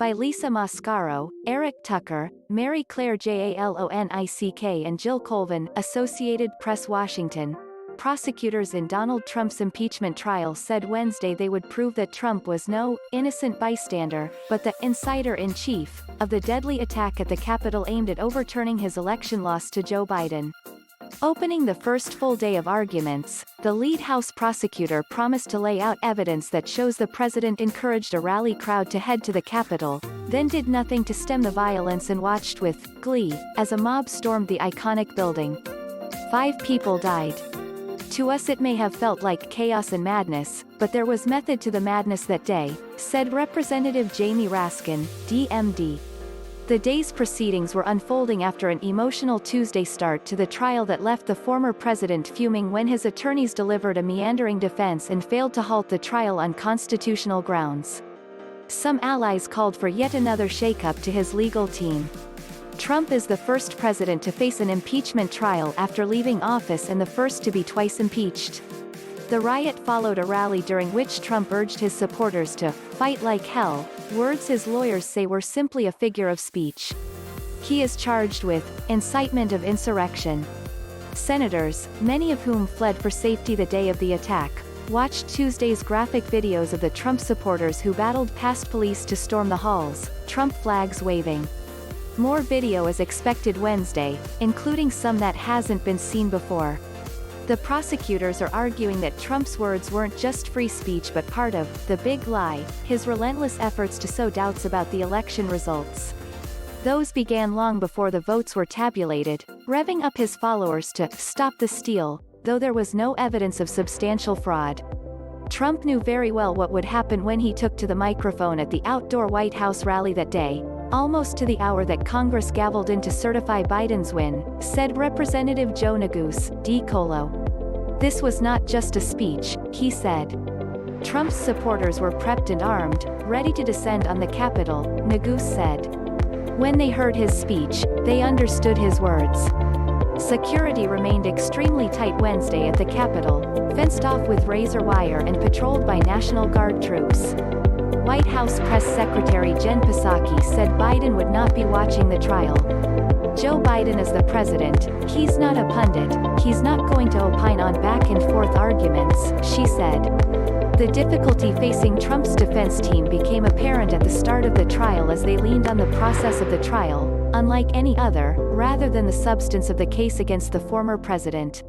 by LISA MASCARO, Eric Tucker, Mary Claire JALONICK and Jill Colvin, Associated Press Washington. Prosecutors in Donald Trump's impeachment trial said Wednesday they would prove that Trump was no innocent bystander, but the inciter-in-chief of the deadly attack at the Capitol aimed at overturning his election loss to Joe Biden. Opening the first full day of arguments, the lead House prosecutor promised to lay out evidence that shows the president encouraged a rally crowd to head to the Capitol, then did nothing to stem the violence and watched with glee as a mob stormed the iconic building. 5 people died. To us it may have felt like chaos and madness, but there was method to the madness that day, said Representative Jamie Raskin, DMD. The day's proceedings were unfolding after an emotional Tuesday start to the trial that left the former president fuming when his attorneys delivered a meandering defense and failed to halt the trial on constitutional grounds. Some allies called for yet another shakeup to his legal team. Trump is the first president to face an impeachment trial after leaving office and the first to be twice impeached. The riot followed a rally during which Trump urged his supporters to fight like hell, words his lawyers say were simply a figure of speech. He is charged with incitement of insurrection. Senators, many of whom fled for safety the day of the attack, watched Tuesday's graphic videos of the Trump supporters who battled past police to storm the halls, Trump flags waving. More video is expected Wednesday, including some that hasn't been seen before. The prosecutors are arguing that Trump's words weren't just free speech but part of the big lie, his relentless efforts to sow doubts about the election results. Those began long before the votes were tabulated, revving up his followers to stop the steal, though there was no evidence of substantial fraud. Trump knew very well what would happen when he took to the microphone at the outdoor White House rally that day, almost to the hour that Congress gaveled in to certify Biden's win, said Representative Joe Neguse, D-Colo. This was not just a speech, he said. Trump's supporters were prepped and armed, ready to descend on the Capitol, Neguse said. When they heard his speech, they understood his words. Security remained extremely tight Wednesday at the Capitol, fenced off with razor wire and patrolled by National Guard troops. White House Press Secretary Jen Psaki said Biden would not be watching the trial. Joe Biden is the president, he's not a pundit, he's not going to opine on back-and-forth arguments, she said. The difficulty facing Trump's defense team became apparent at the start of the trial as they leaned on the process of the trial, unlike any other, rather than the substance of the case against the former president.